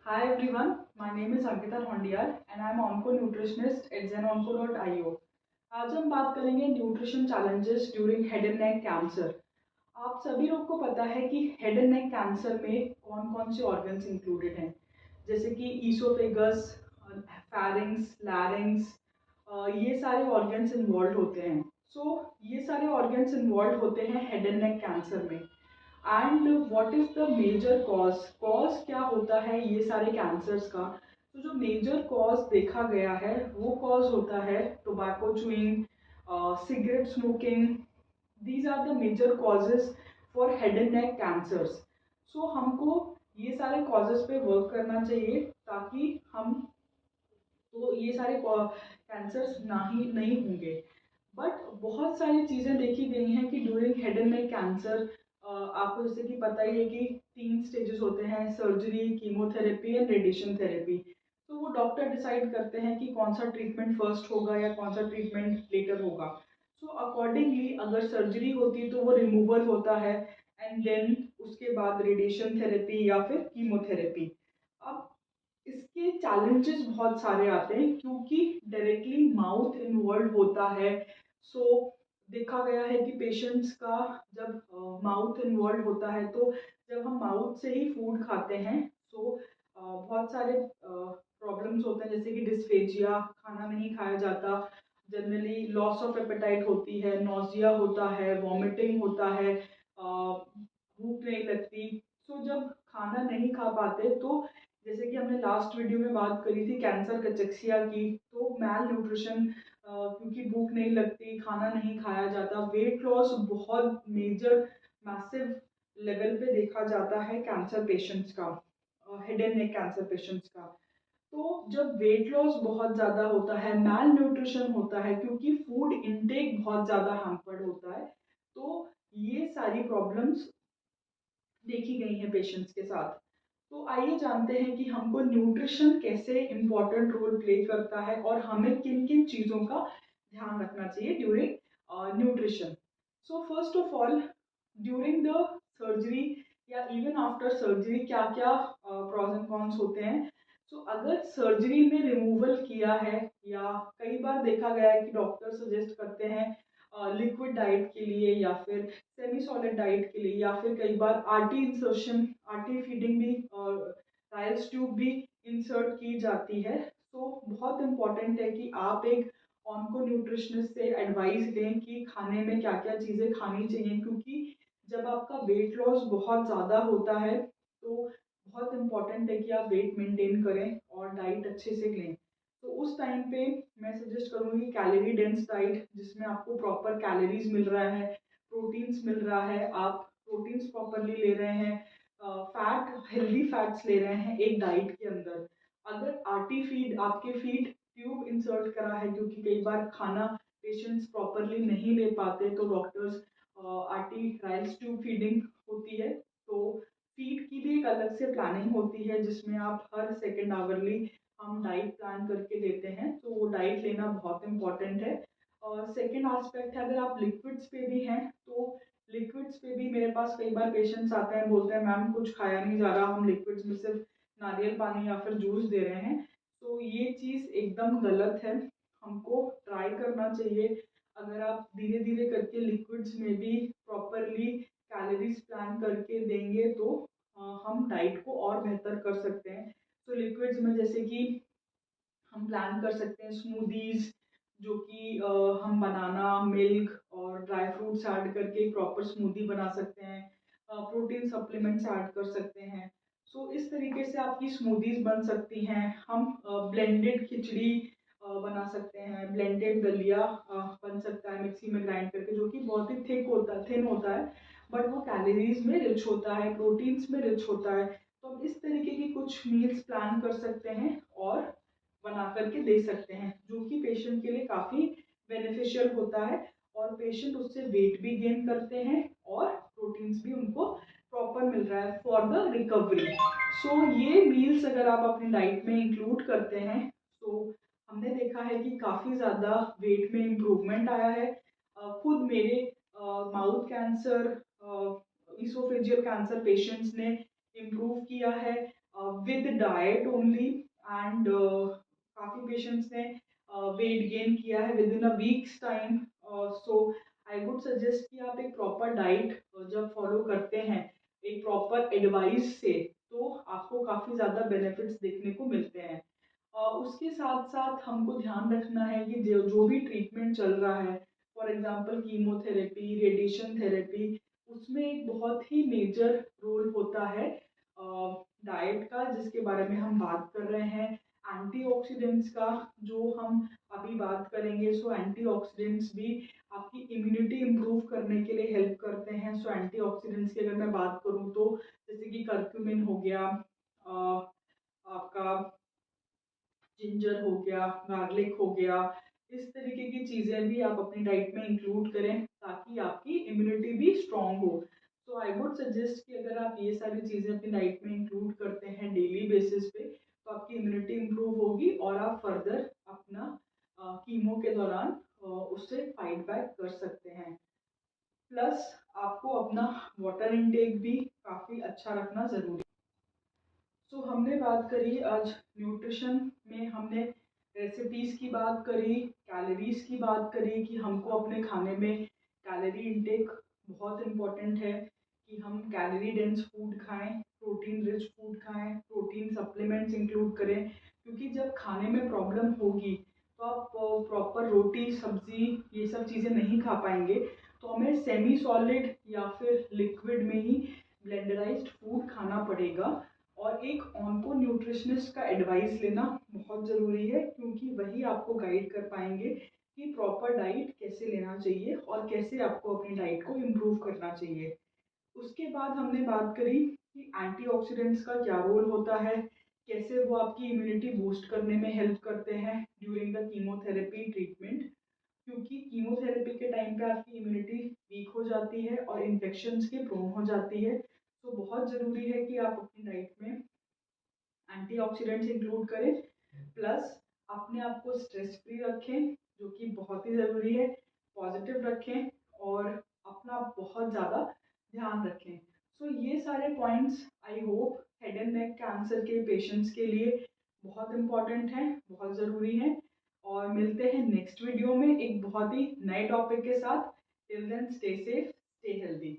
Hi everyone, my name is Ankita Thondiyar and I am onco nutritionist at zenonco.io. आज हम बात करेंगे nutrition challenges during head and neck cancer. आप सभी लोग को पता है कि हेड एंड नेक कैंसर में कौन कौन से ऑर्गन्स इंक्लूडेड हैं, जैसे कि ईसोफेगस, फैरिंग्स, लैरिंग्स, ये सारे ऑर्गन्स इन्वॉल्व होते हैं। ये सारे ऑर्गन्स इन्वॉल्व होते हैं हेड एंड नेक कैंसर में। And what is the major cause क्या होता है ये सारे कैंसर्स का। तो जो मेजर कॉज देखा गया है वो कॉज होता है tobacco chewing, cigarette smoking. These are the major causes for head and neck cancers. So हमको ये सारे कॉजेज पे वर्क करना चाहिए ताकि हम तो ये सारे कैंसर्स नहीं होंगे। बट बहुत सारी चीज़ें देखी गई हैं कि during head and neck cancer आपको जैसे कि पता ही है कि 3 स्टेजेस होते हैं: surgery, chemotherapy and radiation therapy. तो वो डॉक्टर डिसाइड करते हैं कि कौन सा ट्रीटमेंट फर्स्ट होगा या कौन सा ट्रीटमेंट लेटर होगा। सो अकॉर्डिंगली अगर सर्जरी होती है तो वो रिमूवल होता है एंड देन उसके बाद रेडिएशन थेरेपी या फिर कीमोथेरेपी। अब इसके चैलेंजेस बहुत सारे आते हैं क्योंकि डायरेक्टली माउथ इन्वॉल्व होता है। सो देखा गया है कि पेशेंट्स का जब माउथ इन्वॉल्व होता है तो जब हम माउथ से ही फूड खाते हैं सो बहुत सारे प्रॉब्लम्स होते हैं, जैसे कि डिस्फेजिया, खाना नहीं खाया जाता, जनरली लॉस ऑफ एपेटाइट होती है, नोजिया होता है, वॉमिटिंग होता है, भूख नहीं लगती। सो जब खाना नहीं खा पाते तो जैसे कि हमने लास्ट वीडियो में बात करी थी कैंसर कचक्सिया की, तो मैल न्यूट्रिशन, क्योंकि भूख नहीं लगती, खाना नहीं खाया जाता, वेट लॉस बहुत मेजर मैसिव लेवल पे देखा जाता है कैंसर पेशेंट्स का, head and neck cancer patients का। तो जब वेट लॉस बहुत ज़्यादा होता है, मैल न्यूट्रिशन होता है क्योंकि फूड इनटेक बहुत ज़्यादा हैम्पर्ड होता है, तो ये सारी प्रॉब्लम्स देखी गई हैं पेशेंट्स के साथ। तो आइए जानते हैं कि हमको न्यूट्रिशन कैसे इम्पोर्टेंट रोल प्ले करता है और हमें किन किन चीज़ों का ध्यान रखना चाहिए during nutrition. So first of all, during the surgery या इवन आफ्टर सर्जरी क्या क्या प्रॉज एंड कॉन्स होते हैं। अगर सर्जरी में रिमूवल किया है या कई बार देखा गया है कि डॉक्टर सजेस्ट करते हैं लिक्विड डाइट के लिए या फिर सेमी सॉलिड डाइट के लिए, या फिर कई बार आरटी इंसर्शन, आरटी फीडिंग भी, राइल्स ट्यूब भी इंसर्ट की जाती है। बहुत इंपॉर्टेंट है कि आप एक ऑन्को न्यूट्रिशनिस्ट से एडवाइस लें कि खाने में क्या क्या चीज़ें खानी चाहिए, क्योंकि जब आपका वेट लॉस बहुत ज़्यादा होता है तो बहुत इंपॉर्टेंट है कि आप वेट मेंटेन करें और डाइट अच्छे से लें। तो उस टाइम पे मैं सजेस्ट करूँगी कैलोरी डेंस डाइट, जिसमें आपको प्रॉपर कैलोरीज मिल रहा है, प्रोटीन्स मिल रहा है, आप प्रोटीन्स प्रॉपरली ले रहे हैं, फैट, हेल्दी फैट्स ले रहे हैं एक डाइट के अंदर। अगर आरटी फीड, आपके फीड ट्यूब इंसर्ट करा है, क्योंकि कई बार खाना पेशेंट्स प्रॉपरली नहीं ले पाते तो doctors RT Ryle's tube feeding होती है। तो फीड की भी एक अलग से प्लानिंग होती है जिसमें आप हर सेकेंड आवरली हम डाइट प्लान करके देते हैं, तो वो डाइट लेना बहुत इंपॉर्टेंट है। और सेकेंड आस्पेक्ट है, अगर आप लिक्विड्स पे भी हैं तो लिक्विड्स पे भी मेरे पास कई बार पेशेंट्स आते हैं, बोलते हैं मैम कुछ खाया नहीं जा रहा, हम लिक्विड्स में सिर्फ नारियल पानी या फिर जूस दे रहे हैं। तो ये चीज़ एकदम गलत है, हमको ट्राई करना चाहिए। अगर आप धीरे धीरे करके लिक्विड्स में भी प्रॉपरली कैलोरीज प्लान करके देंगे तो हम डाइट को और बेहतर कर सकते हैं। तो लिक्विड्स में जैसे कि हम प्लान कर सकते हैं स्मूदीज, जो कि हम बनाना, मिल्क और ड्राई फ्रूट्स ऐड करके प्रॉपर स्मूदी बना सकते हैं, प्रोटीन सप्लीमेंट्स ऐड कर सकते हैं। इस तरीके से आपकी स्मूदीज बन सकती हैं। हम ब्लेंडेड खिचड़ी बना सकते हैं, ब्लेंडेड दलिया बन सकता है मिक्सी में ग्राइंड करके, जो कि बहुत ही थिन होता है, बट वो कैलोरीज में रिच होता है, प्रोटीन्स में रिच होता है। तो हम इस तरीके की कुछ मील्स प्लान कर सकते हैं और बना करके दे सकते हैं, जो कि पेशेंट के लिए काफ़ी बेनिफिशियल होता है और पेशेंट उससे वेट भी गेन करते हैं और प्रोटीन्स भी उनको प्रॉपर मिल रहा है फॉर द रिकवरी। ये मील्स अगर आप अपनी डाइट में इंक्लूड करते हैं तो हमने देखा है कि काफ़ी ज़्यादा वेट में इम्प्रूवमेंट आया है। खुद मेरे mouth cancer, oesophageal cancer patients ने इम्प्रूव किया है। विद डाइट ओनली एंड काफ़ी पेशेंट्स ने वेट गेन किया है with in a weeks time. So I would suggest कि आप एक प्रॉपर डाइट जब फॉलो करते हैं एक प्रॉपर एडवाइस से, तो आपको काफ़ी ज़्यादा बेनिफिट्स देखने को मिलते हैं। उसके साथ साथ हमको ध्यान रखना है कि जो जो भी ट्रीटमेंट चल रहा है, for example chemotherapy, radiation therapy, उसमें एक बहुत ही मेजर रोल होता है डाइट का, जिसके बारे में हम बात कर रहे हैं। एंटीऑक्सीडेंट्स का जो हम अभी बात करेंगे, सो एंटीऑक्सीडेंट्स भी आपकी इम्यूनिटी इम्प्रूव करने के लिए हेल्प करते हैं। सो एंटीऑक्सीडेंट्स की अगर मैं बात करूँ तो जैसे कि करक्यूमिन हो गया, आपका जिंजर हो गया, गार्लिक हो गया, इस तरीके की चीज़ें भी आप अपनी डाइट में इंक्लूड करें ताकि आपकी इम्यूनिटी भी स्ट्रांग हो। तो आई वुड सजेस्ट कि अगर आप ये सारी चीज़ें अपनी डाइट में इंक्लूड करते हैं डेली बेसिस पे, तो आपकी इम्यूनिटी इम्प्रूव होगी और आप फर्दर अपना कीमो के दौरान उससे फाइट बैक कर सकते हैं। प्लस आपको अपना वाटर इनटेक भी काफ़ी अच्छा रखना ज़रूरी। सो हमने बात करी आज न्यूट्रिशन में, हमने रेसिपीज़ की बात करी, कैलोरीज की बात करी कि हमको अपने खाने में कैलोरी इनटेक बहुत इम्पोर्टेंट है कि हम कैलोरी डेंस फूड खाएं, प्रोटीन रिच फूड खाएं, प्रोटीन सप्लीमेंट्स इंक्लूड करें, क्योंकि जब खाने में प्रॉब्लम होगी तो आप प्रॉपर रोटी सब्जी ये सब चीज़ें नहीं खा पाएंगे। तो हमें सेमी सॉलिड या फिर लिक्विड में ही ब्लेंडराइज्ड फूड खाना पड़ेगा। और एक ऑन्को न्यूट्रिशनिस्ट का एडवाइस लेना बहुत ज़रूरी है, क्योंकि वही आपको गाइड कर पाएंगे कि प्रॉपर डाइट कैसे लेना चाहिए और कैसे आपको अपनी डाइट को इम्प्रूव करना चाहिए। उसके बाद हमने बात करी कि एंटीऑक्सीडेंट्स का क्या रोल होता है, कैसे वो आपकी इम्यूनिटी बूस्ट करने में हेल्प करते हैं ड्यूरिंग द कीमोथेरेपी ट्रीटमेंट, क्योंकि कीमोथेरेपी के टाइम पे आपकी इम्यूनिटी वीक हो जाती है और इन्फेक्शंस के प्रोन हो जाती है। तो बहुत ज़रूरी है कि आप अपनी डाइट में एंटीऑक्सीडेंट्स इंक्लूड करें, प्लस अपने आप को स्ट्रेस फ्री रखें, जो कि बहुत ही ज़रूरी है, पॉजिटिव रखें और अपना बहुत ज़्यादा ध्यान रखें। सो ये सारे points I hope head and neck cancer के पेशेंट्स के लिए बहुत इम्पॉर्टेंट हैं, बहुत ज़रूरी हैं। और मिलते हैं नेक्स्ट वीडियो में एक बहुत ही नए टॉपिक के साथ। Till then stay safe, stay healthy.